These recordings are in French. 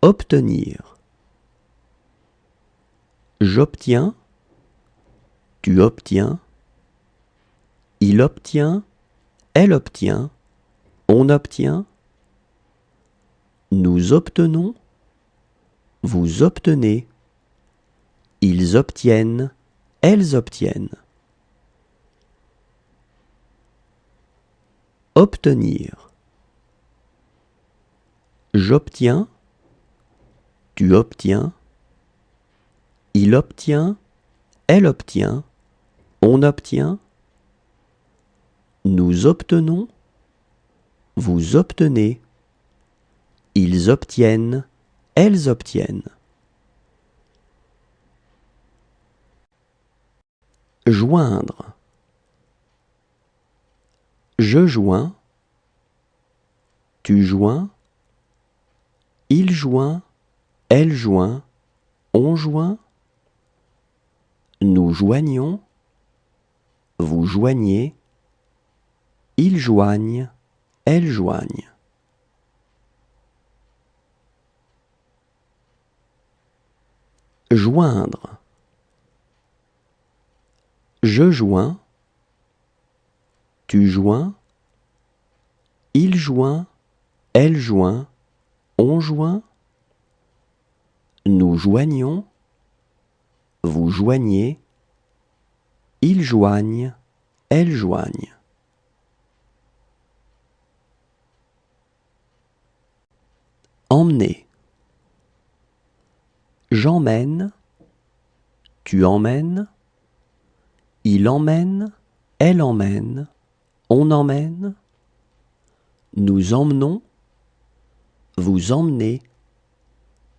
Obtenir. J'obtiens, tu obtiens, il obtient, elle obtient, on obtient, nous obtenons, vous obtenez, ils obtiennent, elles obtiennent. Obtenir. J'obtiens, tu obtiens, il obtient, elle obtient, on obtient, nous obtenons, vous obtenez, ils obtiennent, elles obtiennent. Joindre. Je joins, tu joins, il joint, elle joint, on joint, nous joignons, vous joignez, ils joignent, elles joignent. Joindre. Je joins, tu joins, il joint, elle joint, on joint, nous joignons, vous joignez, ils joignent, elles joignent. Emmener. J'emmène, tu emmènes, il emmène, elle emmène, on emmène, nous emmenons, vous emmenez,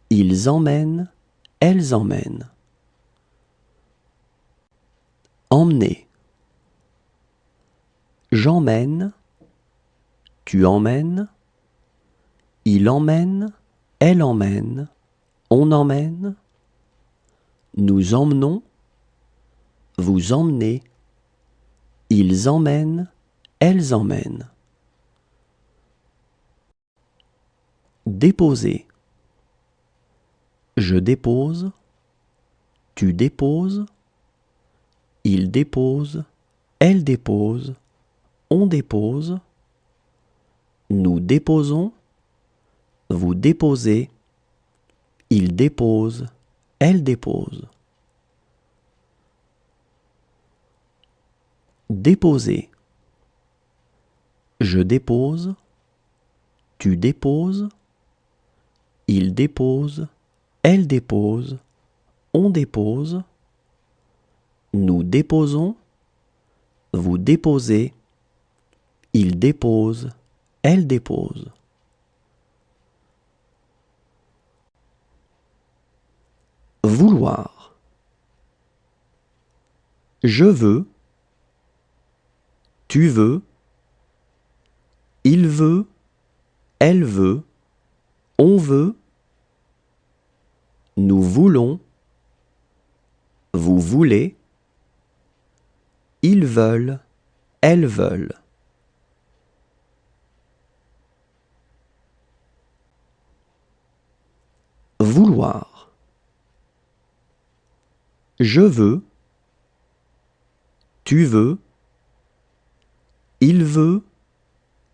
ils emmènent, elles emmènent. Emmener. J'emmène, tu emmènes, il emmène, elle emmène, on emmène, nous emmenons, vous emmenez, ils emmènent, elles emmènent. Déposer. Je dépose, tu déposes, il dépose, elle dépose, on dépose, nous déposons, vous déposez, il dépose, elle dépose. Déposer. Je dépose, tu déposes, il dépose, elle dépose, on dépose, nous déposons, vous déposez, il dépose, elle dépose. Vouloir. Je veux, tu veux, il veut, elle veut, on veut, nous voulons, vous voulez, ils veulent, elles veulent. Vouloir. Je veux, tu veux, il veut,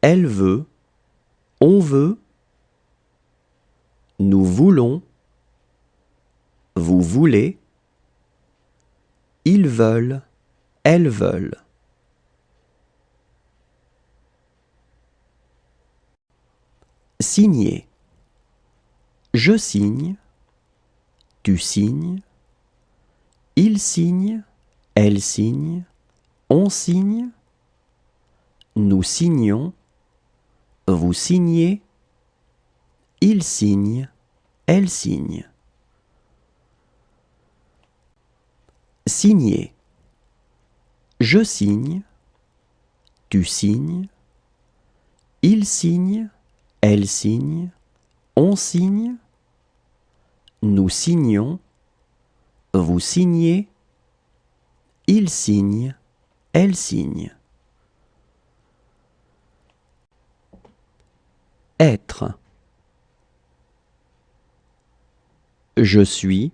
elle veut, on veut, nous voulons, vous voulez, ils veulent, elles veulent. Signer. Je signe, tu signes, il signe, elle signe, on signe, nous signons, vous signez, il signe, elle signe. Signer. Je signe, tu signes, il signe, elle signe, on signe, nous signons, vous signez, il signe, elle signe. Être. Je suis,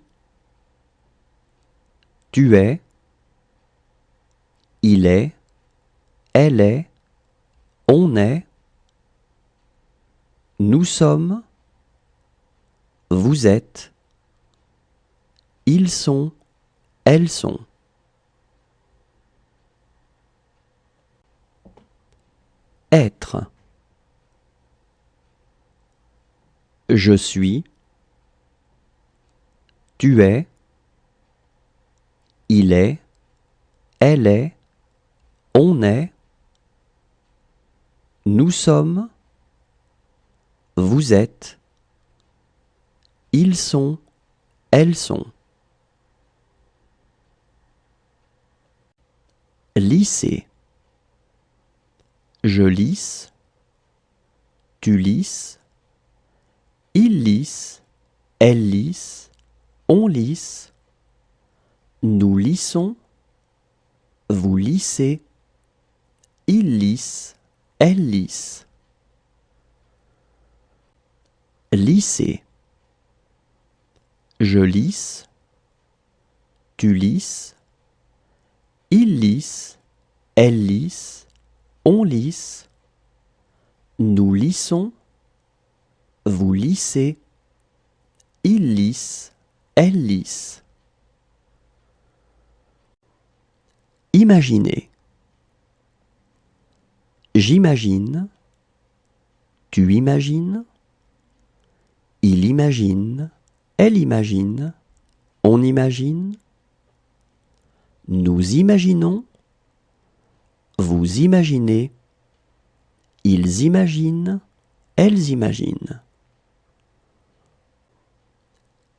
tu es, il est, elle est, on est, nous sommes, vous êtes, ils sont, elles sont. Être. Je suis, tu es, il est, elle est, on est, nous sommes, vous êtes, ils sont, elles sont. Lisser. Je lisse, tu lisses, il lisse, elle lisse, on lisse, nous lissons, vous lissez, il lisse, elle lisse. Lisser. Je lisse, tu lisses, il lisse, elle lisse, on lisse, nous lissons, vous lissez, il lisse, elle lisse. Imaginer. J'imagine, tu imagines, il imagine, elle imagine, on imagine, nous imaginons, vous imaginez, ils imaginent, elles imaginent.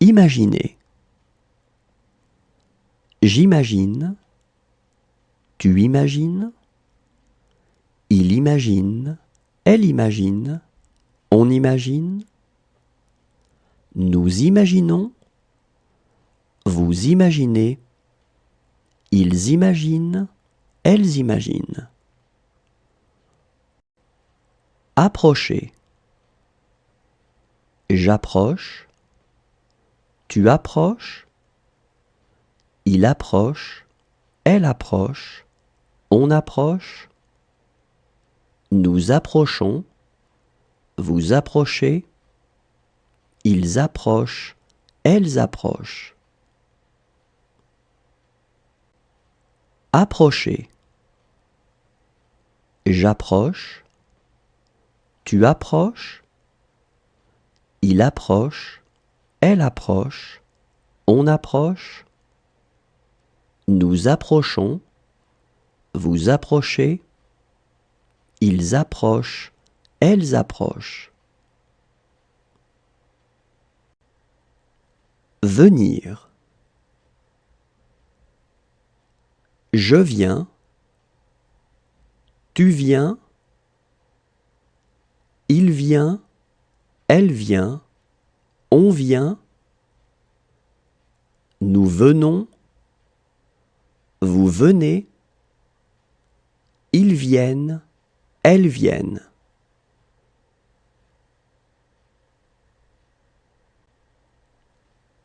Imaginer. J'imagine, tu imagines, il imagine, elle imagine, on imagine, nous imaginons, vous imaginez, ils imaginent, elles imaginent. Approcher. J'approche, tu approches, il approche, elle approche, on approche, nous approchons, vous approchez, ils approchent, elles approchent. Approcher. J'approche, tu approches, il approche, elle approche, on approche, nous approchons, vous approchez, ils approchent, elles approchent. Venir. Je viens, tu viens, il vient, elle vient, on vient, nous venons, vous venez, ils viennent, elles viennent.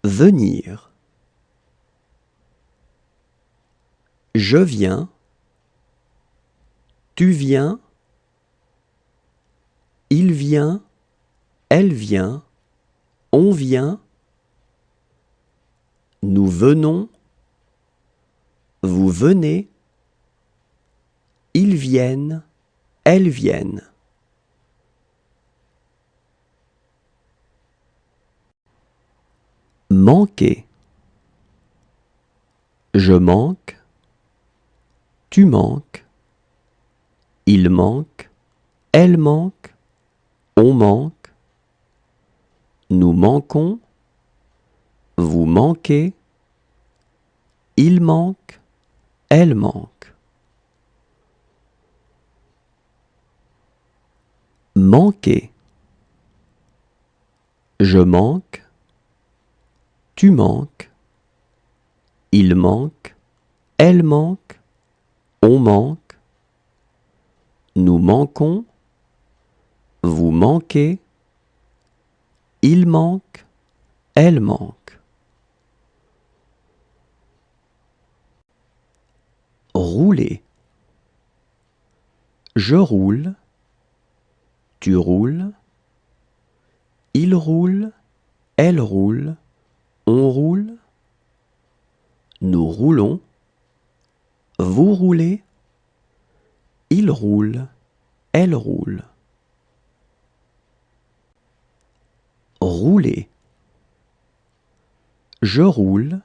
Venir. Je viens, tu viens, il vient, elle vient, on vient, nous venons, vous venez, ils viennent, elles viennent. Manquer. Je manque, tu manques, il manque, elle manque, on manque, nous manquons, vous manquez, il manque, elle manque. Manquer. Je manque, tu manques, il manque, elle manque, on manque, nous manquons, vous manquez, il manque, elle manque. rouler. Je roule, tu roules, il roule, elle roule, on roule, nous roulons, vous roulez, il roule, elle roule. Rouler. Je roule,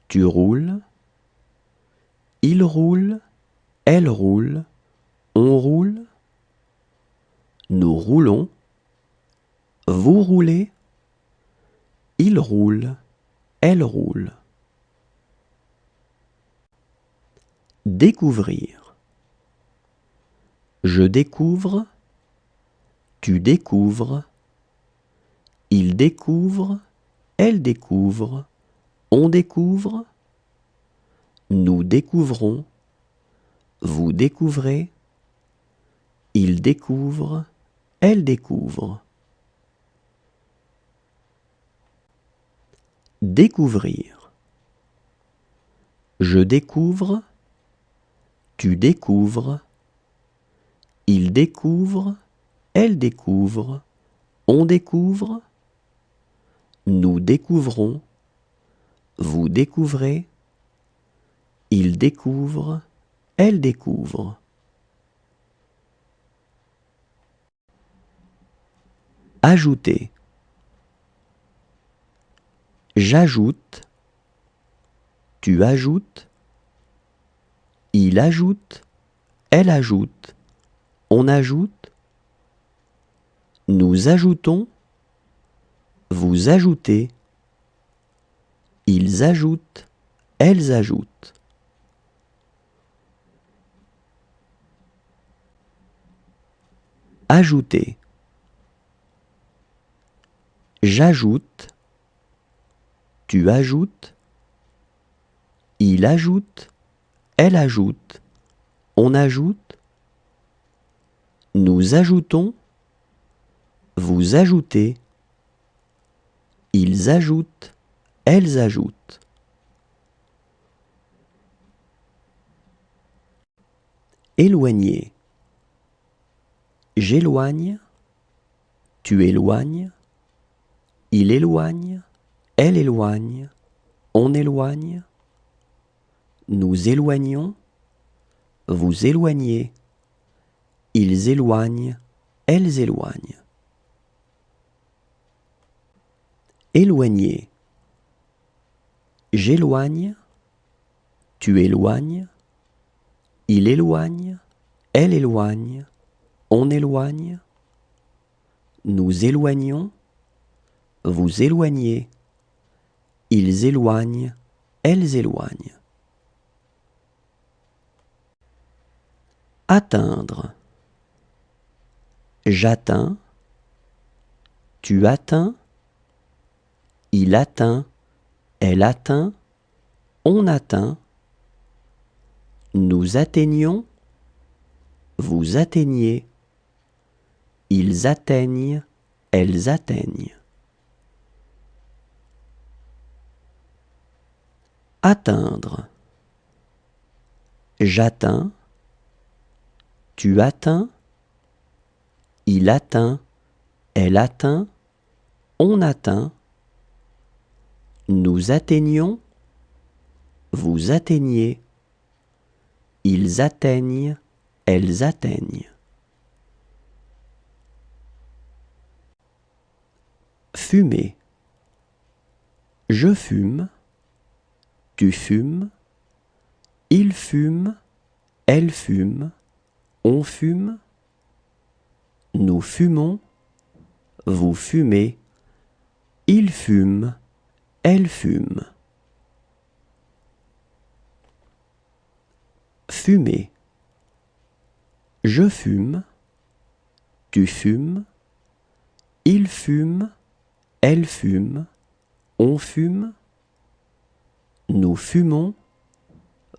tu roules, il roule, elle roule, on roule, nous roulons, vous roulez, il roule, elle roule. Découvrir. Je découvre, tu découvres, il découvre, elle découvre, on découvre, nous découvrons, vous découvrez, il découvre, elle découvre. Découvrir. Je découvre, tu découvres, il découvre, elle découvre, on découvre, nous découvrons, vous découvrez, il découvre, elle découvre. Ajouter. J'ajoute, tu ajoutes, il ajoute, elle ajoute, on ajoute, nous ajoutons, vous ajoutez, ils ajoutent, elles ajoutent. Ajouter. J'ajoute, tu ajoutes, il ajoute, elle ajoute, on ajoute, nous ajoutons, vous ajoutez, ils ajoutent, elles ajoutent. Éloigner. J'éloigne, tu éloignes, il éloigne, elle éloigne, on éloigne, nous éloignons, vous éloignez, ils éloignent, elles éloignent. Éloigner. J'éloigne, tu éloignes, il éloigne, elle éloigne, on éloigne, nous éloignons, vous éloignez, ils éloignent, elles éloignent. Atteindre. J'atteins, tu atteins, il atteint, elle atteint, on atteint, nous atteignons, vous atteignez, ils atteignent, elles atteignent. Atteindre. J'atteins, tu atteins, il atteint, elle atteint, on atteint, nous atteignons, vous atteignez, ils atteignent, elles atteignent. Fumer. Je fume, tu fumes, il fume, elle fume, on fume, nous fumons, vous fumez, il fume, elle fume. Fumer. Je fume, tu fumes, il fume, elle fume, on fume, nous fumons,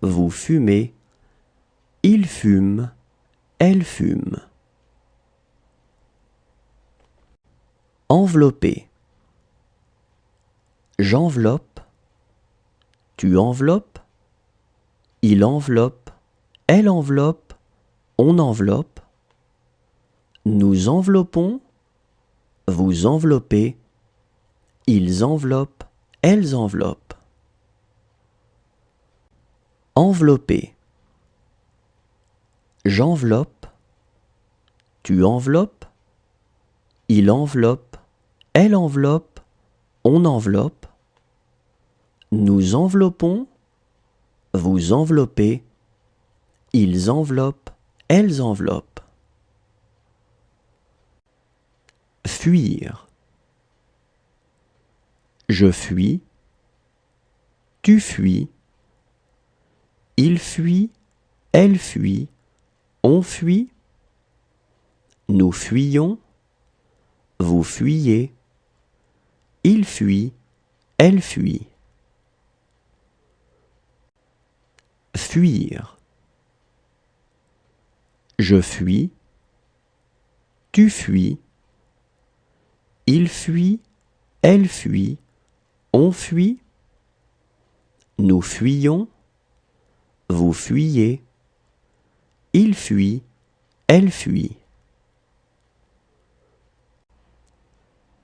vous fumez, il fume, elle fume. Envelopper. J'enveloppe, tu enveloppes, il enveloppe, elle enveloppe, on enveloppe. Nous enveloppons, vous enveloppez, ils enveloppent, elles enveloppent. Envelopper. J'enveloppe, tu enveloppes, il enveloppe, elle enveloppe, on enveloppe. Nous enveloppons, vous enveloppez, ils enveloppent, elles enveloppent. Fuir. Je fuis, tu fuis, il fuit, elle fuit, on fuit, nous fuyons, vous fuyez, il fuit, elle fuit. Fuir. Je fuis, tu fuis, il fuit, elle fuit, on fuit, nous fuyons, vous fuyez, il fuit, elle fuit.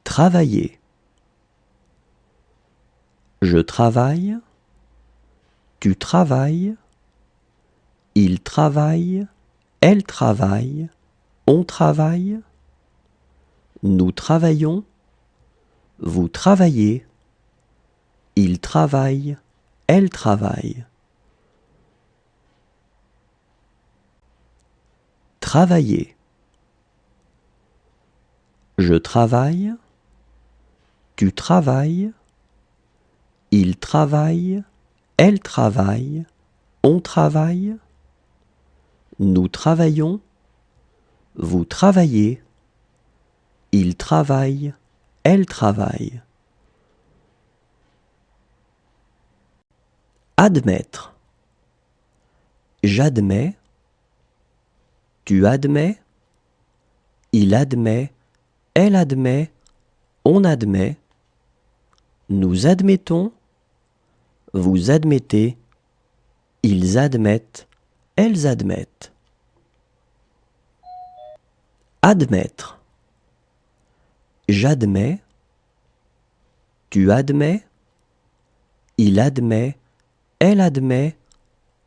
Travailler. Je travaille, tu travailles, il travaille, elle travaille, on travaille, nous travaillons, vous travaillez, il travaille, elle travaille. Travailler. Je travaille, tu travailles, il travaille, elle travaille, on travaille, nous travaillons, vous travaillez, il travaille, elle travaille. Admettre. J'admets, tu admets, il admet, elle admet, on admet, nous admettons, vous admettez, ils admettent, elles admettent. Admettre. J'admets, tu admets, il admet, elle admet,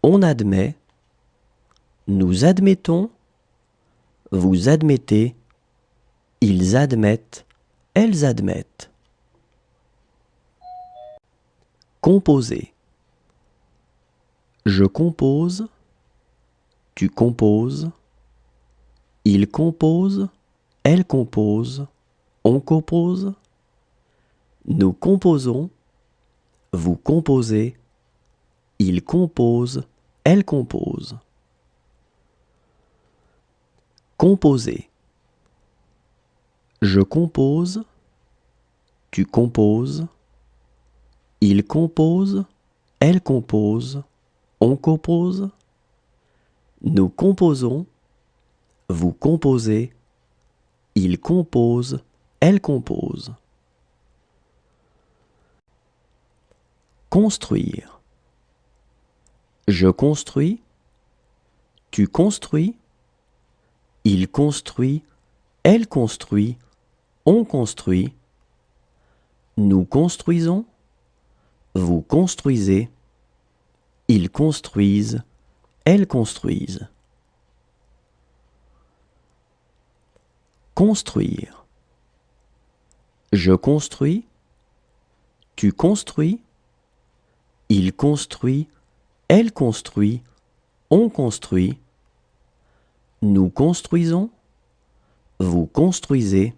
on admet, nous admettons, vous admettez, ils admettent, elles admettent. Composer. Je compose, tu composes, il compose, elle compose, on compose, nous composons, vous composez, il compose, elle compose. Composer. Je compose, tu composes, il compose, elle compose, on compose, nous composons, vous composez, il compose, elle compose. Construire. Je construis, tu construis, il construit, elle construit, on construit, nous construisons, vous construisez, ils construisent, elles construisent. Construire. Je construis, tu construis, il construit, elle construit, on construit, nous construisons, vous construisez,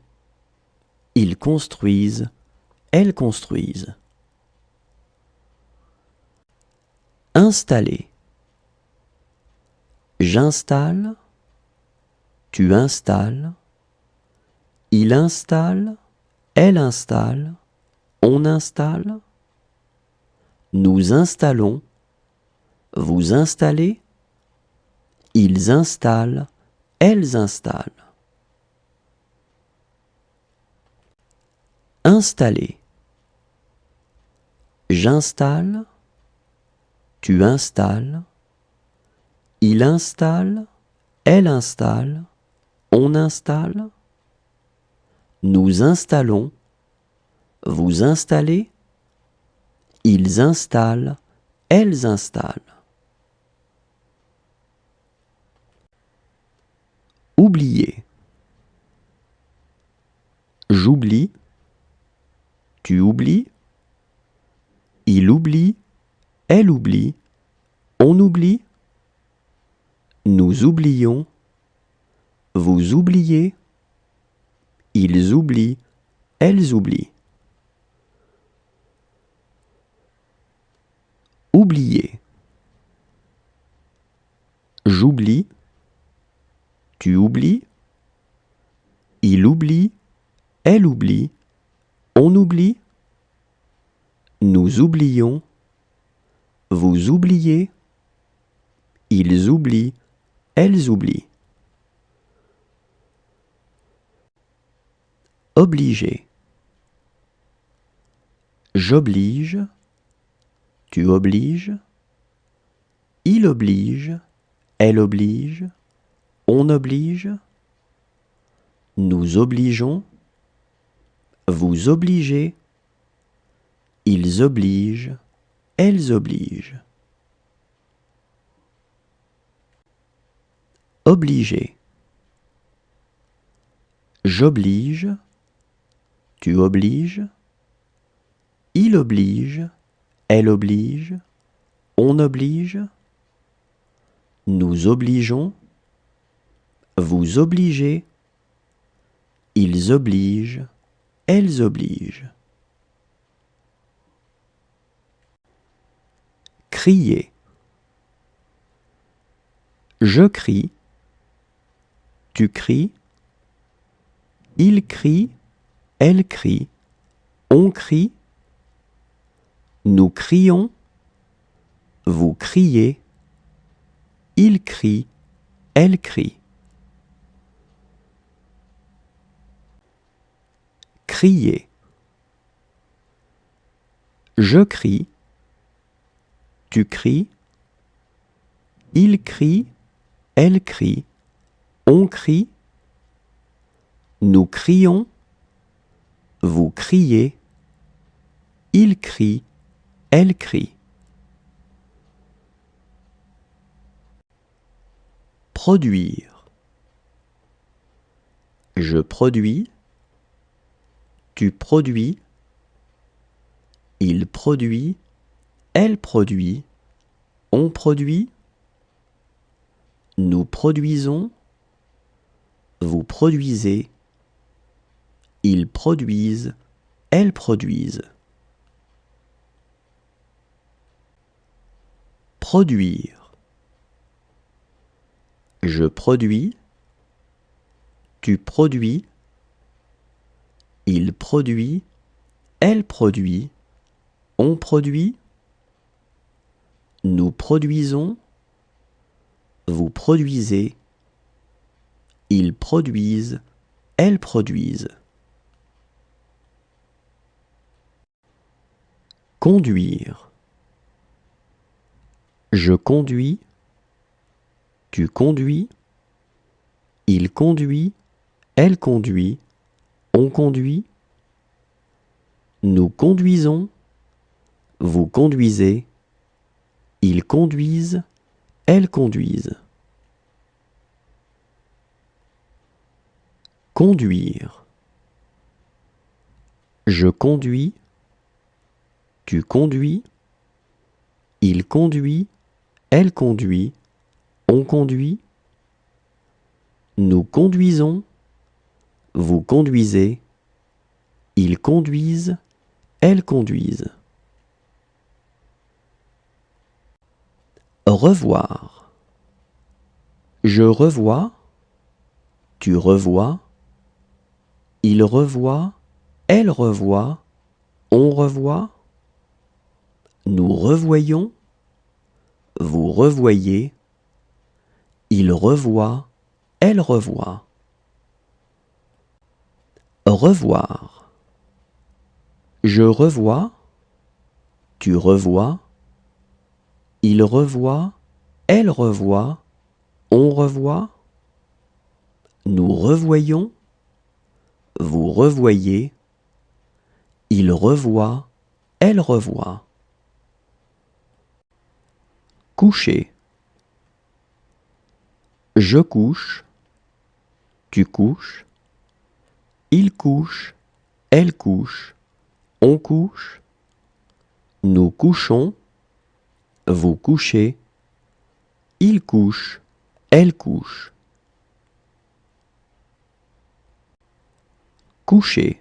ils construisent, elles construisent. Installer. J'installe, tu installes, il installe, elle installe, on installe, nous installons, vous installez, ils installent, elles installent. Installer. J'installe, tu installes, Il installe, elle installe, on installe. Nous installons, vous installez. Ils installent, elles installent. Oublier. J'oublie, tu oublies. Il oublie, elle oublie, on oublie. Nous oublions, vous oubliez. Ils oublient, elles oublient. Oublier. J'oublie, tu oublies. Il oublie, elle oublie, on oublie. Nous oublions, vous oubliez. Ils oublient, elles oublient. Obliger. J'oblige, tu obliges. Il oblige, elle oblige, on oblige. Nous obligeons, vous obligez. Ils obligent, elles obligent. Obliger. J'oblige, tu obliges. Il oblige, elle oblige, on oblige. Nous obligeons, vous obligez. Ils obligent, elles obligent. Crier. Je crie, tu cries. Il crie, elle crie, on crie. Nous crions, vous criez. Il crie, elle crie. Crier. Je crie, tu cries. Il crie, elle crie, on crie. Nous crions, vous criez. Il crie, elle crie. Produire. Je produis, tu produis. Il produit, elle produit, on produit. Nous produisons, vous produisez. Ils produisent, elles produisent. Produire. Je produis, tu produis. Il produit, elle produit, on produit. Nous produisons, vous produisez. Ils produisent, elles produisent. Conduire. Je conduis, tu conduis. Il conduit, elle conduit, on conduit. Nous conduisons, vous conduisez. Ils conduisent, elles conduisent. Conduire. Je conduis, tu conduis. Il conduit, elle conduit, on conduit. Nous conduisons, vous conduisez. Ils conduisent, elles conduisent. Revoir. Je revois, tu revois. Il revoit, elle revoit, on revoit. Nous revoyons, vous revoyez. Il revoit, elle revoit. Revoir. Je revois, tu revois. Il revoit, elle revoit, on revoit, nous revoyons, vous revoyez, il revoit, elle revoit. Coucher. Je couche, tu couches, il couche, elle couche, on couche, nous couchons, vous couchez, il couche, elle couche. Coucher.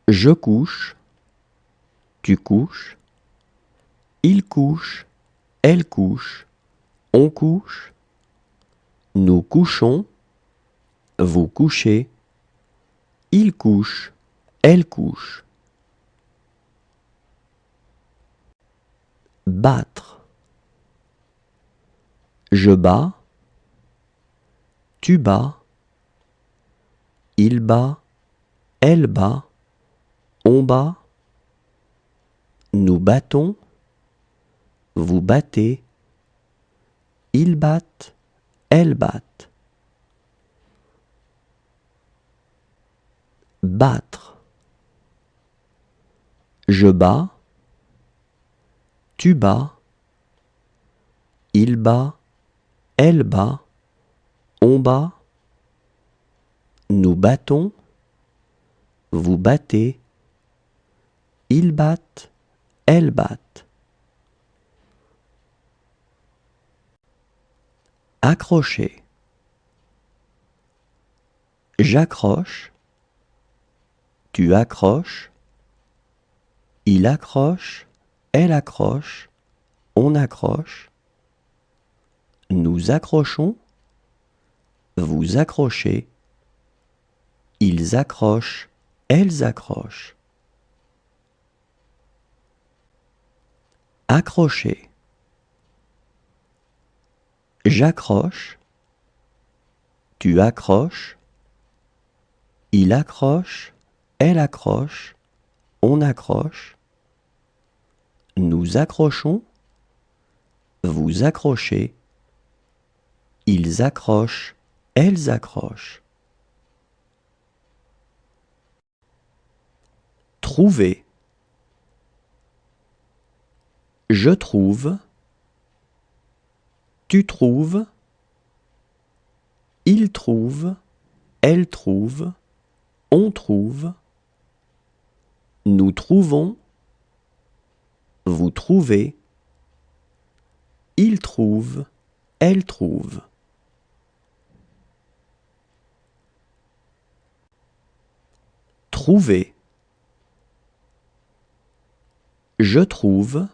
Je couche, tu couches, il couche, elle couche, on couche, nous couchons, vous couchez, il couche, elle couche. Battre. Je bats, tu bats, il bat, elle bat, on bat, nous battons, vous battez, ils battent, elles battent. Battre. Je bats, tu bats, il bat, elle bat, on bat, nous battons, vous battez, ils battent, elles battent. Accrocher. J'accroche, tu accroches, il accroche, elle accroche, on accroche, nous accrochons, vous accrochez, ils accrochent, elles accrochent. Accrocher. J'accroche, tu accroches, il accroche, elle accroche, on accroche, nous accrochons, vous accrochez, ils accrochent, elles accrochent. Trouver. Je trouve, tu trouves, il trouve, elle trouve, on trouve, nous trouvons, vous trouvez, il trouve, elle trouve. Trouver. Je trouve,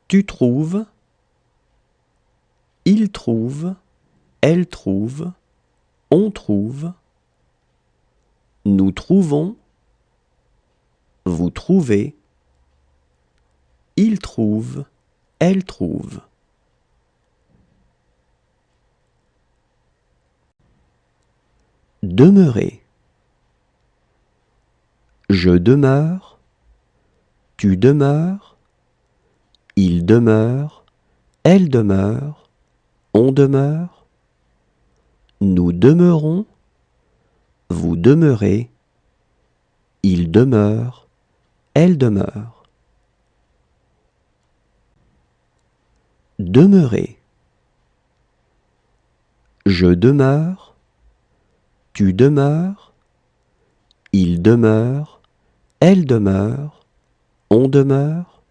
tu trouves, il trouve, elle trouve, on trouve, nous trouvons, vous trouvez, il trouve, elle trouve. Demeurer. Je demeure, tu demeures, il demeure, elle demeure, on demeure, nous demeurons, vous demeurez, il demeure, elle demeure. Demeurer. Je demeure, tu demeures, il demeure, elle demeure, on demeure,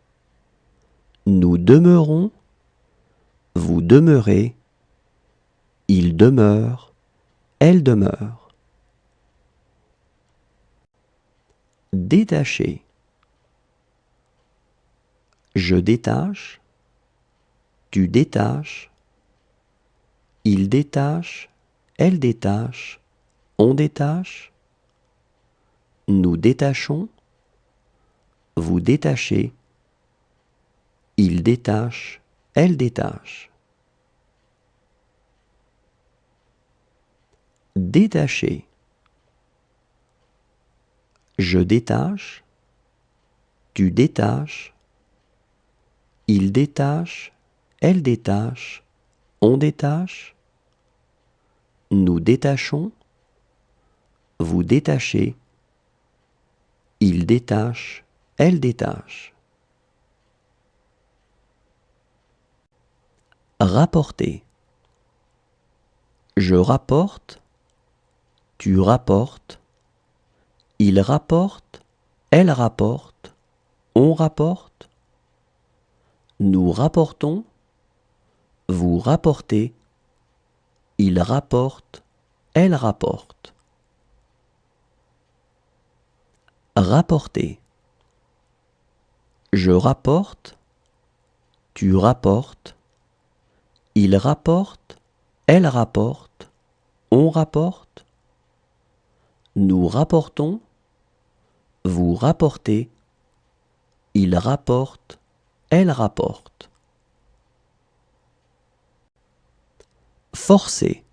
nous demeurons, vous demeurez, il demeure, elle demeure. Détacher. Je détache, tu détaches, il détache, elle détache, on détache, nous détachons, vous détachez, il détache, elle détache. Détacher. Je détache, tu détaches, il détache, elle détache, on détache. Nous détachons, vous détachez. Il détache, elle détache. Rapporter. Je rapporte, tu rapportes. Il rapporte, elle rapporte, on rapporte. Nous rapportons, vous rapportez. Il rapporte, elle rapporte. Rapporter. Je rapporte, tu rapportes. Il rapporte, elle rapporte, on rapporte. Nous rapportons, vous rapportez. Il rapporte, elle rapporte. Forcer.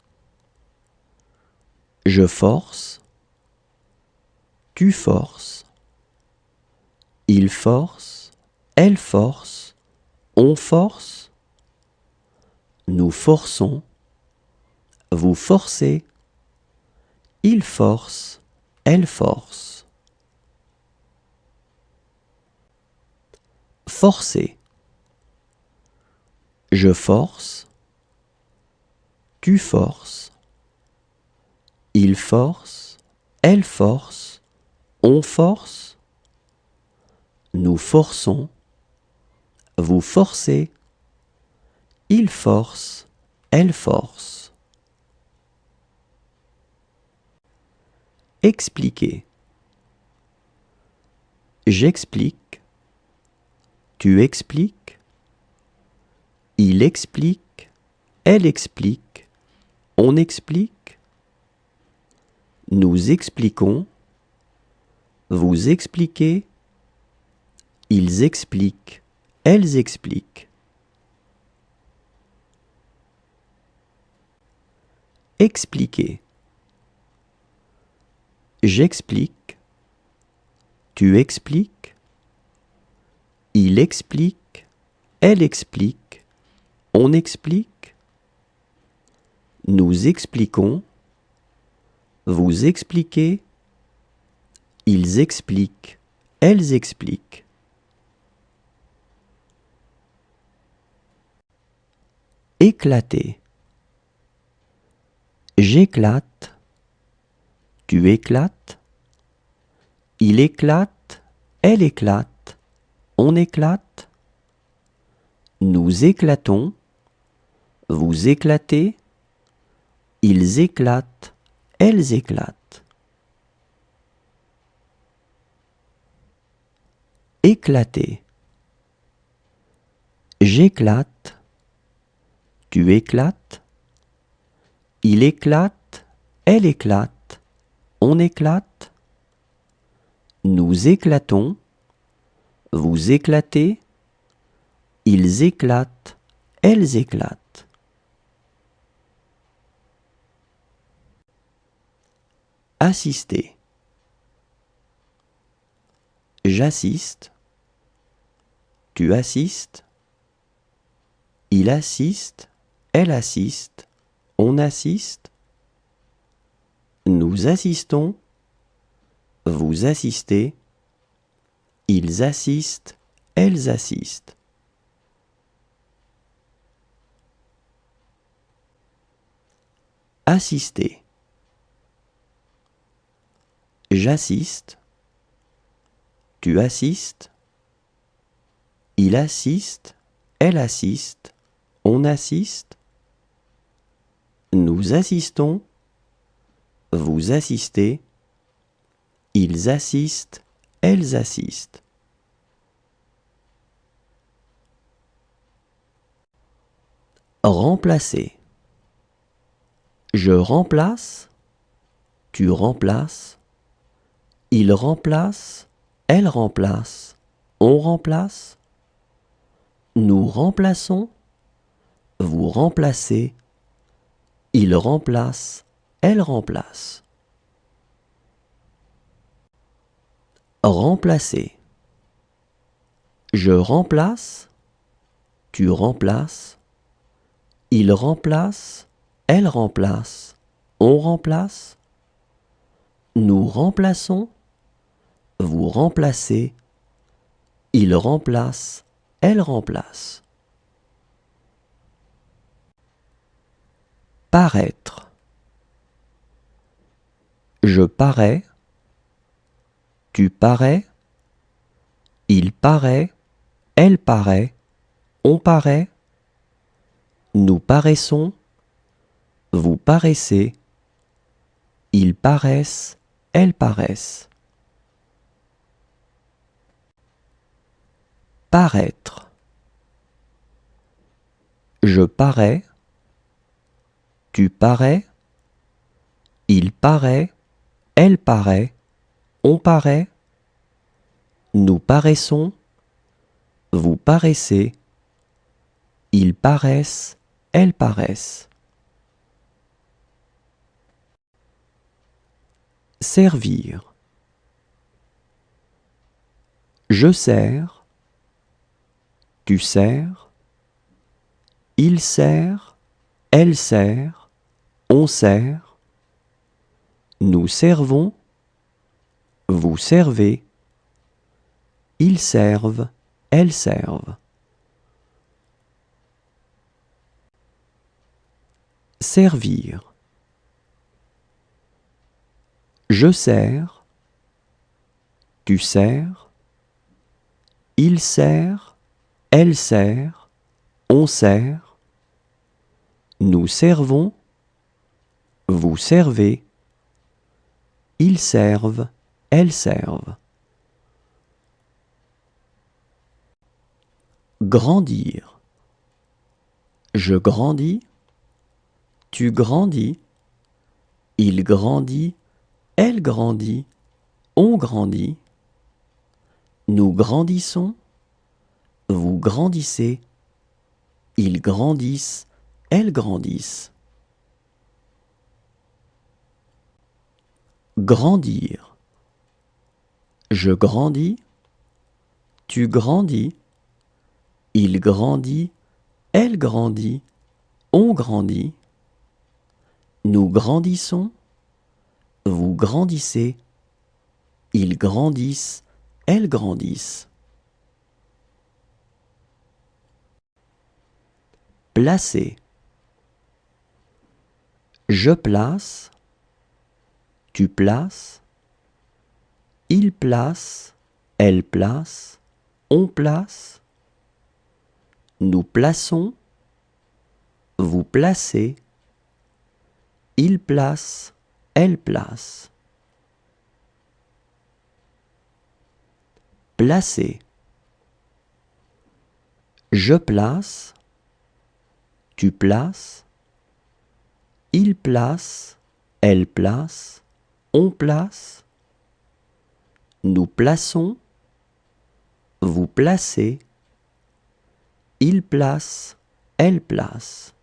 Je force, tu forces. Il force, elle force, on force. Nous forçons, vous forcez. Il force, elle force. Forcer. Je force, tu forces. Il force, elle force, on force. Nous forçons, vous forcez. Il force, elle force. Expliquer. J'explique, tu expliques. Il explique, elle explique, on explique. Nous expliquons, vous expliquez. Ils expliquent, elles expliquent. Expliquer. J'explique, tu expliques. Il explique, elle explique, on explique. Nous expliquons, vous expliquez. Ils expliquent, elles expliquent. Éclater. J'éclate, tu éclates. Il éclate, elle éclate, on éclate. Nous éclatons, vous éclatez. Ils éclatent, elles éclatent. Éclater. J'éclate, tu éclates. Il éclate, elle éclate, on éclate. Nous éclatons, vous éclatez. Ils éclatent, elles éclatent. Assister. J'assiste, tu assistes. Il assiste, elle assiste, on assiste. Nous assistons, vous assistez. Ils assistent, elles assistent. Assister. J'assiste, tu assistes. Il assiste, elle assiste, on assiste. Nous assistons, vous assistez. Ils assistent, elles assistent. Remplacer. Je remplace, tu remplaces. Il remplace, elle remplace, on remplace. Nous remplaçons, vous remplacez. Il remplace, elle remplace. Remplacer. Je remplace, tu remplaces, il remplace, elle remplace, on remplace, nous remplaçons, vous remplacez, il remplace, elle remplace. Paraître. Je parais, tu parais, il paraît, elle paraît, on paraît, nous paraissons, vous paraissez, ils paraissent, elles paraissent. Paraître. Je parais, tu parais, il paraît, elle paraît, on paraît, nous paraissons, vous paraissez, ils paraissent, elles paraissent. Servir. Je sers, tu sers, il sert, elle sert, on sert, nous servons, vous servez, ils servent, elles servent. Servir. Je sers, tu sers, il sert, elle sert, on sert, nous servons, vous servez, ils servent, elles servent. Grandir. Je grandis, tu grandis, il grandit, elle grandit, on grandit, nous grandissons, vous grandissez, ils grandissent, elles grandissent. Grandir. Je grandis, tu grandis, il grandit, elle grandit, on grandit, nous grandissons, vous grandissez, ils grandissent, elles grandissent. Placer. Je place, tu places, il place, elle place, on place, nous plaçons, vous placez, il place, elle place. Placer. Je place, tu places, il place, elle place, on place, nous plaçons, vous placez, il place, elle place.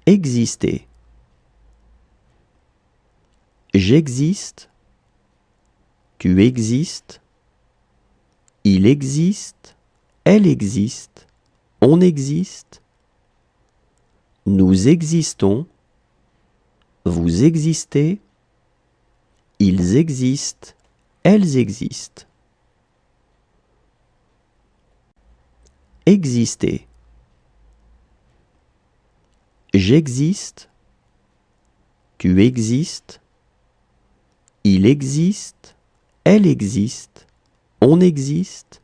Exister. J'existe, tu existes, il existe, elle existe, on existe, nous existons, vous existez, ils existent, elles existent. Exister. J'existe, tu existes, il existe, elle existe, on existe,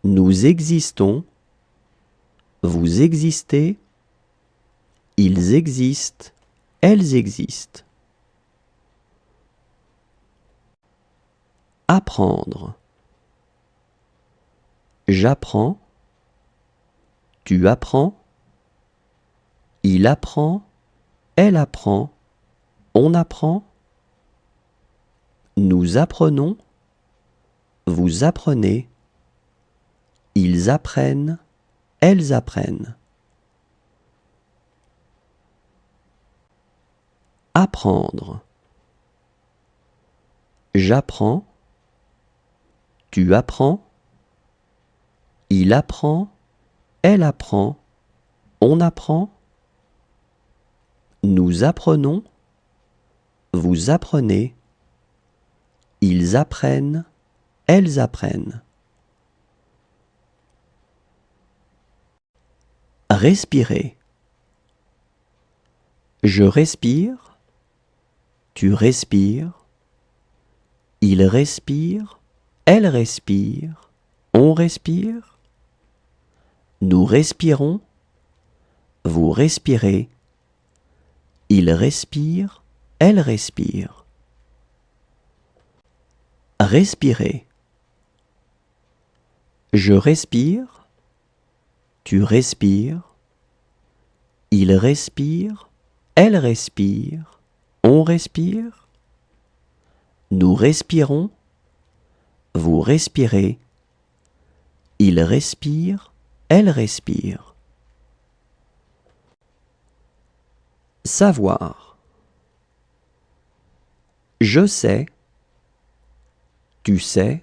nous existons, vous existez, ils existent, elles existent. Apprendre. J'apprends, tu apprends, il apprend, elle apprend, on apprend, nous apprenons, vous apprenez, ils apprennent, elles apprennent. Apprendre. J'apprends, tu apprends, Il apprend, elle apprend, on apprend. Nous apprenons, vous apprenez. Ils apprennent, elles apprennent. Respirer. Je respire, tu respires. Il respire, elle respire, on respire. Nous respirons, vous respirez. Il respire, elle respire. Respirer. Je respire, tu respires. Il respire, elle respire, on respire. Nous respirons, vous respirez. Il respire, elle respire. Savoir. Je sais, tu sais.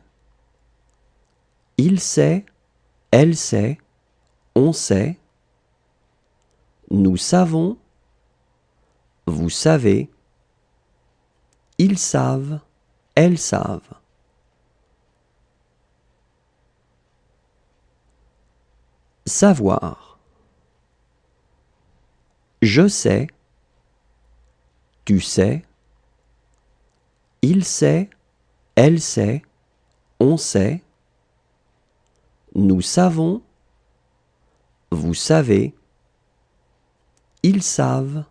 Il sait, elle sait, on sait. Nous savons, vous savez. Ils savent, elles savent. Savoir. Je sais, tu sais. Il sait, elle sait, on sait. Nous savons, vous savez. Ils savent,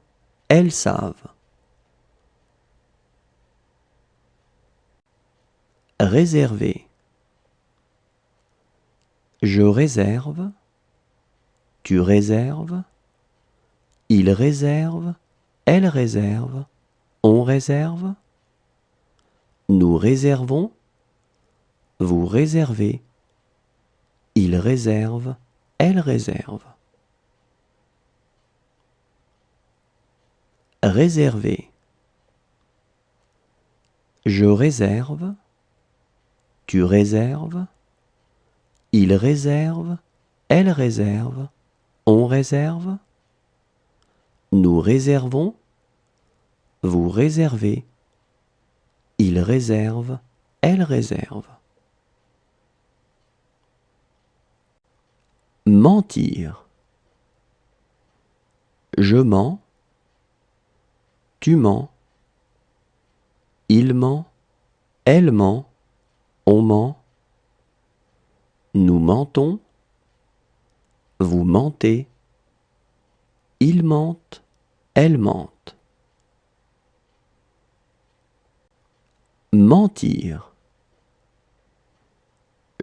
elles savent. Réserver. Je réserve, tu réserves. Il réserve, elle réserve, on réserve. Nous réservons, vous réservez. Il réserve, elle réserve. Réserver. Je réserve, tu réserves. Il réserve, elle réserve, on réserve. Nous réservons, vous réservez. Il réserve, elle réserve. Mentir. Je mens, tu mens. Il ment, elle ment, on ment. Nous mentons, vous mentez. Ils mentent, elles mentent. Mentir.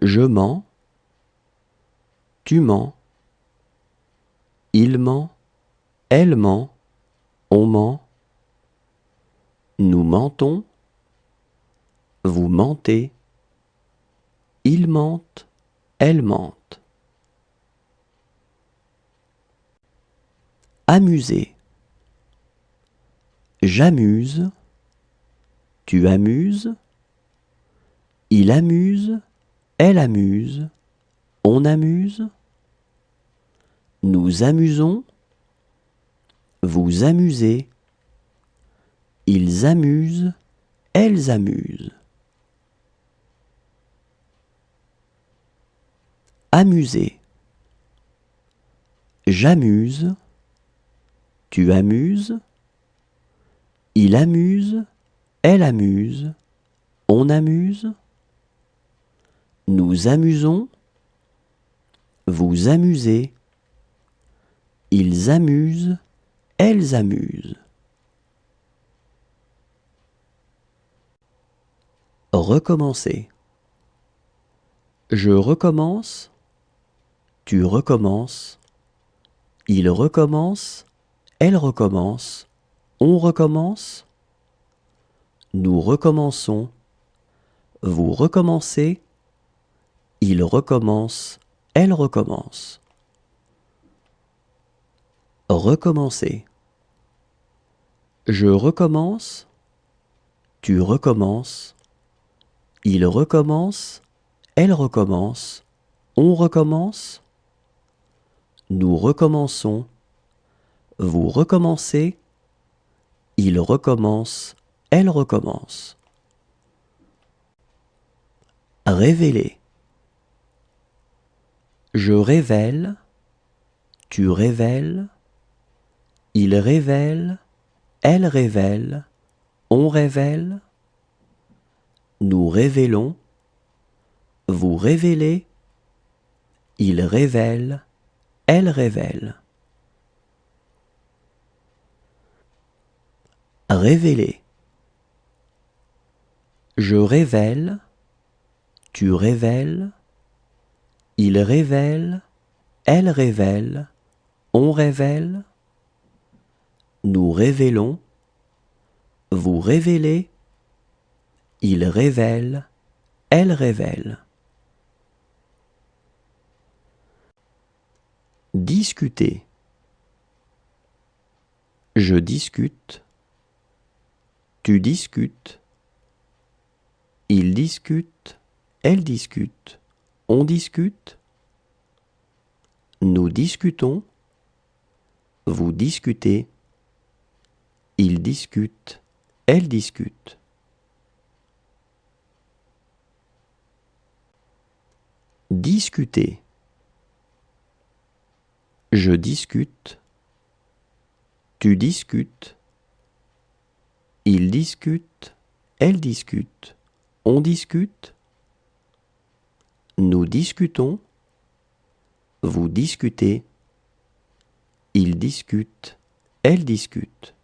Je mens, tu mens. Il ment, elle ment, on ment. Nous mentons, vous mentez. Ils mentent, elles mentent. Amuser. J'amuse, tu amuses. Il amuse, elle amuse, on amuse. Nous amusons, vous amusez. Ils amusent, elles amusent. Amuser. J'amuse, tu amuses. Il amuse, elle amuse, on amuse. Nous amusons, vous amusez. Ils amusent, elles amusent. Recommencer. Je recommence, tu recommences. Il recommence, elle recommence, on recommence. Nous recommençons, vous recommencez. Il recommence, elle recommence. Recommencer. Je recommence, tu recommences. Il recommence, elle recommence, On recommence. Nous recommençons. Vous recommencez. Il recommence. Elle recommence. Révéler. Je révèle. Tu révèles. Il révèle. Elle révèle. On révèle. Nous révélons. Vous révélez. Il révèle. Elle révèle. Révéler. Je révèle. Tu révèles. Il révèle. Elle révèle. On révèle. Nous révélons. Vous révélez. Il révèle. Elle révèle. Discuter. Je discute. Tu discutes. Il discute. Elle discute. On discute. Nous discutons. Vous discutez. Il discute. Elle discute. Discuter. Je discute. Tu discutes. Il discute. Elle discute. On discute. Nous discutons. Vous discutez. Il discute. Elle discute.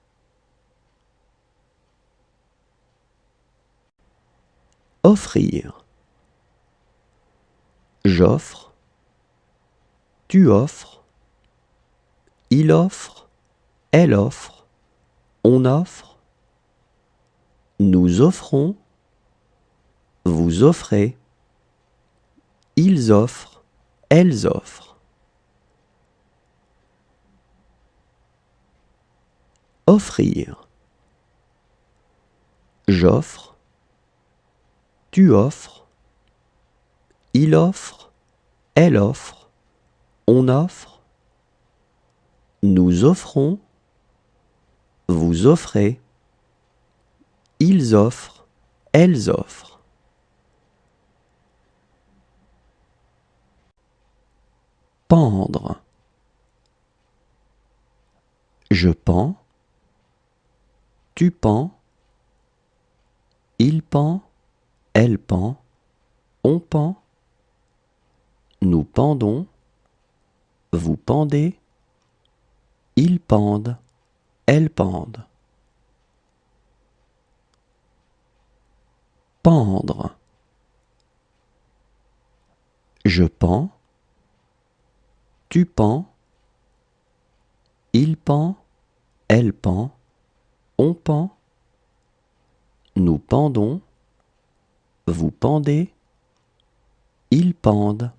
Offrir. J'offre. Tu offres. Il offre. Elle offre. On offre. Nous offrons. Vous offrez. Ils offrent. Elles offrent. Offrir. J'offre. Tu offres. Il offre. Elle offre. On offre. Nous offrons. Vous offrez. Ils offrent. Elles offrent. Pendre. Je pends. Tu pends. Il pend. Elle pend. On pend. Nous pendons. Vous pendez. Ils pendent. Elles pendent. Pendre. Je pends. Tu pends. Il pend. Elle pend. On pend. Nous pendons. Vous pendez. Ils pendent.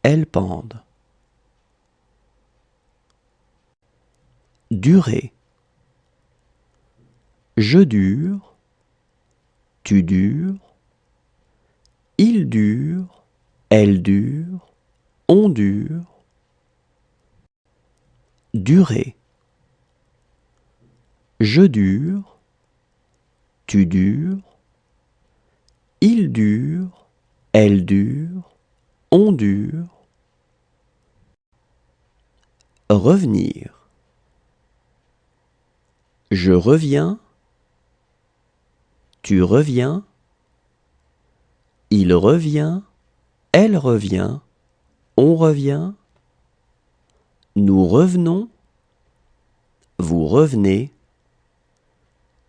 Elles pendent. Durer. Je dure. Tu dures. Il dure. Elle dure. On dure. Durer. Je dure. Tu dures. Il dure. Elle dure. On dure. Revenir. Je reviens. Tu reviens. Il revient. Elle revient. On revient. Nous revenons. Vous revenez.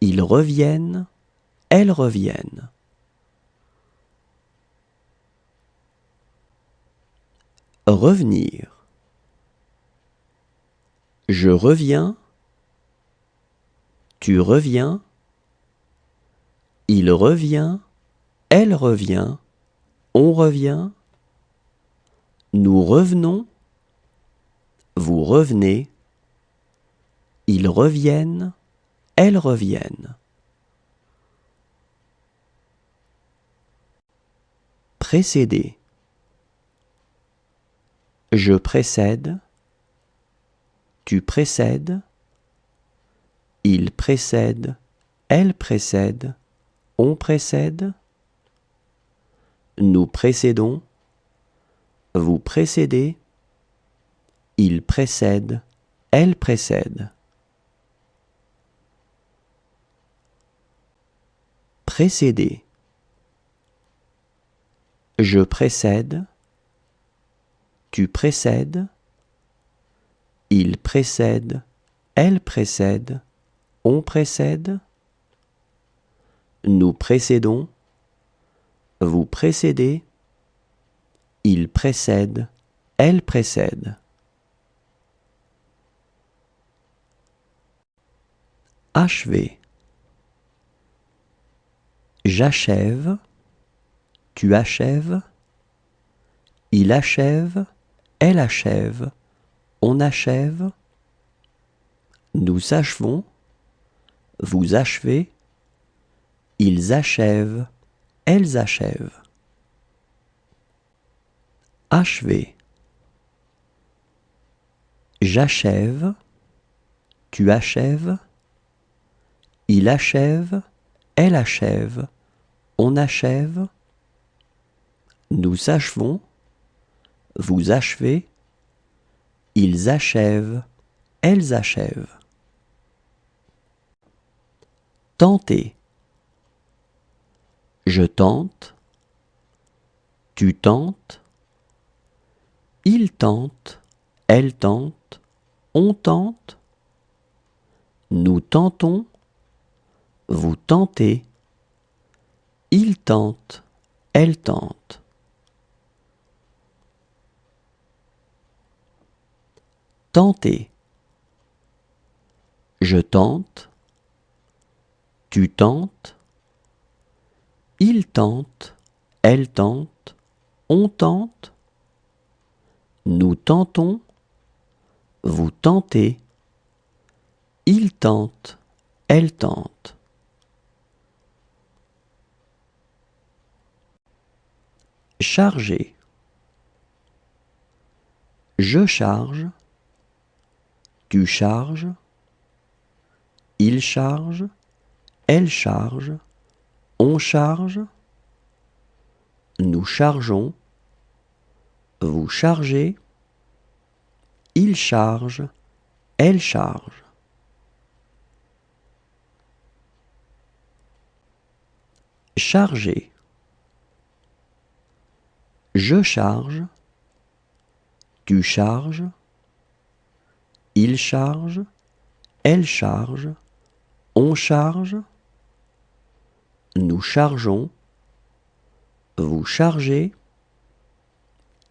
Ils reviennent. Elles reviennent. Revenir. Je reviens. Tu reviens. Il revient. Elle revient. On revient. Nous revenons. Vous revenez. Ils reviennent. Elles reviennent. Précéder. Je précède, tu précèdes, il précède, elle précède, on précède, nous précédons, vous précédez, il précède, elle précède. Précéder. Je précède, tu précèdes, il précède, elle précède, on précède, nous précédons, vous précédez, il précède, elle précède. Achever. J'achève, tu achèves, il achève, elle achève, on achève, nous achevons, vous achevez, ils achèvent, elles achèvent. Achever. J'achève, tu achèves, il achève, elle achève, on achève, nous achevons, vous achevez, ils achèvent, elles achèvent. Tenter. Je tente, tu tentes, il tente, elle tente, on tente, nous tentons, vous tentez, il tente, elle tente. Tenter. Je tente, tu tentes, il tente, elle tente, on tente, nous tentons, vous tentez, il tente, elle tente. Charger. Je charge, tu charges, il charge, elle charge, on charge, nous chargeons, vous chargez, il charge, elle charge. Charger. Je charge, tu charges, il charge, elle charge, on charge, nous chargeons, vous chargez,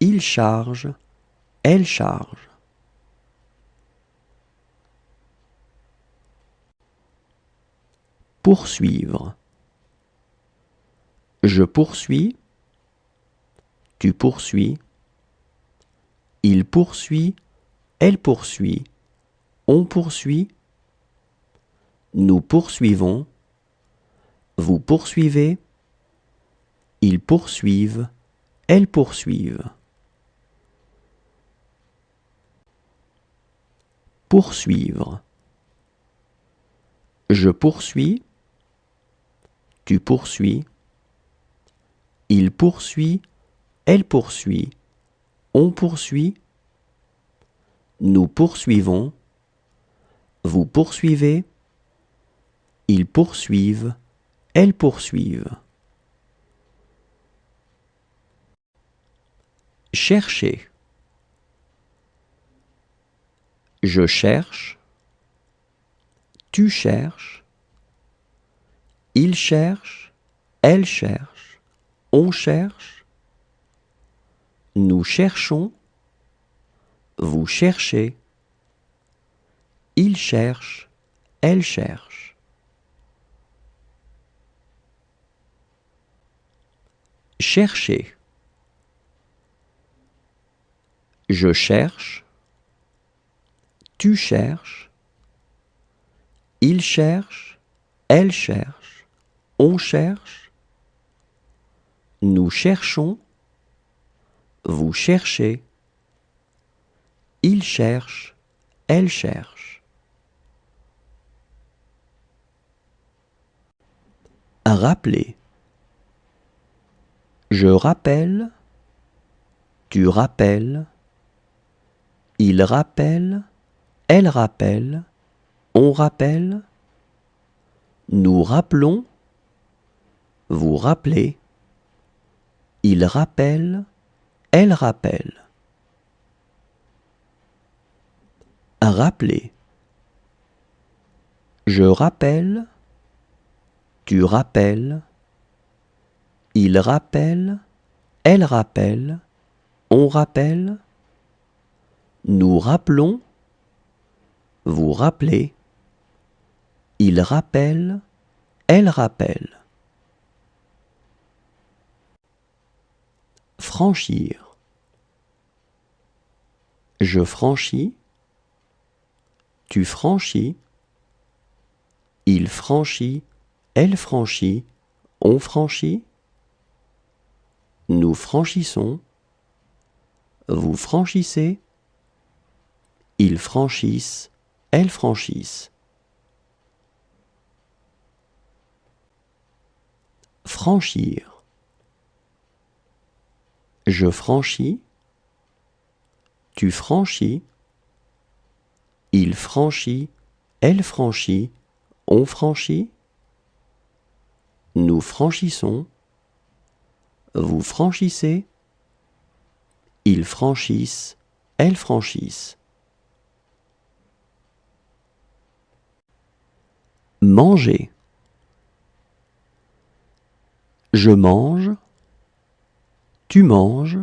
il charge, elle charge. Poursuivre. Je poursuis, tu poursuis, il poursuit, elle poursuit, on poursuit, nous poursuivons, vous poursuivez, ils poursuivent, elles poursuivent. Poursuivre. Je poursuis, tu poursuis, il poursuit, elle poursuit, on poursuit, nous poursuivons, vous poursuivez, ils poursuivent, elles poursuivent. Chercher. Je cherche, tu cherches, il cherche, elle cherche, on cherche, nous cherchons, vous cherchez, il cherche, elle cherche. Chercher. Je cherche, tu cherches, il cherche, elle cherche, on cherche, nous cherchons, vous cherchez, Il cherche, elle cherche. Rappeler. Je rappelle, tu rappelles, il rappelle, elle rappelle, on rappelle, nous rappelons, vous rappelez, il rappelle, elle rappelle. Rappeler. Je rappelle, tu rappelles, il rappelle, elle rappelle, on rappelle, nous rappelons, vous rappelez, il rappelle, elle rappelle. Franchir. Je franchis, tu franchis, il franchit, elle franchit, on franchit, nous franchissons, vous franchissez, ils franchissent, elles franchissent. Franchir. Je franchis, tu franchis, il franchit, elle franchit, on franchit, nous franchissons, vous franchissez, ils franchissent, elles franchissent. Manger. Je mange, tu manges,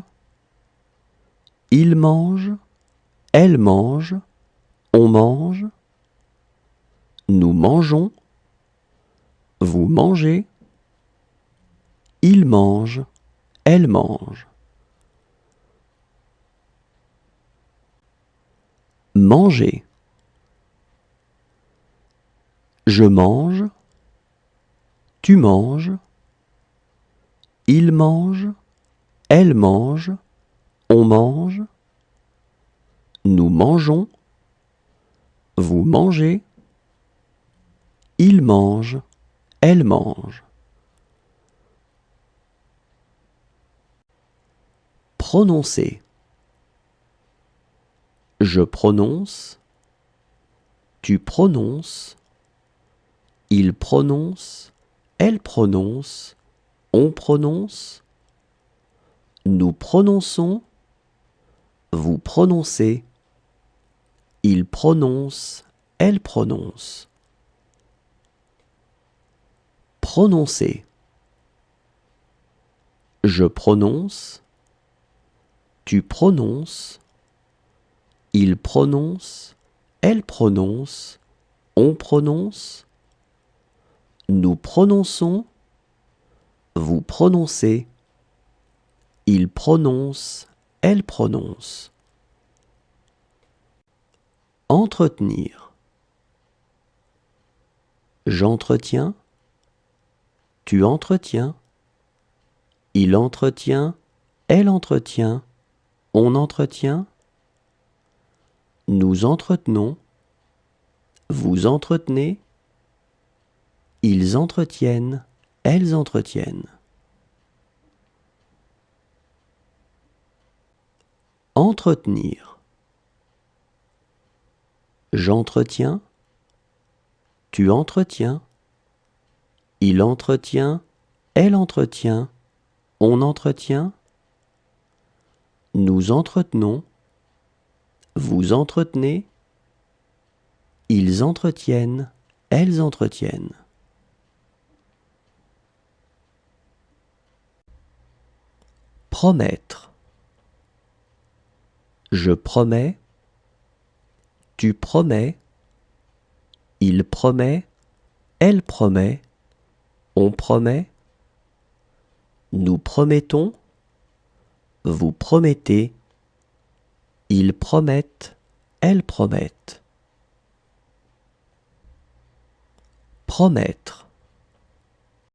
il mange, elle mange, on mange, nous mangeons, vous mangez, il mange, elle mange. Manger. Je mange, tu manges, il mange, elle mange, on mange, nous mangeons, vous mangez, il mange, elle mange. Prononcer. Je prononce, tu prononces, il prononce, elle prononce, on prononce, nous prononçons, vous prononcez, il prononce, elle prononce. Prononcer. Je prononce, tu prononces, il prononce, elle prononce, on prononce, nous prononçons, vous prononcez, il prononce, elle prononce. Entretenir. J'entretiens, tu entretiens, il entretient, elle entretient, on entretient, nous entretenons, vous entretenez, ils entretiennent, elles entretiennent. Entretenir. J'entretiens, tu entretiens, il entretient, elle entretient, on entretient, nous entretenons, vous entretenez, ils entretiennent, elles entretiennent. Promettre. Je promets, tu promets, il promet, elle promet, on promet, nous promettons, vous promettez, ils promettent, elles promettent. Promettre.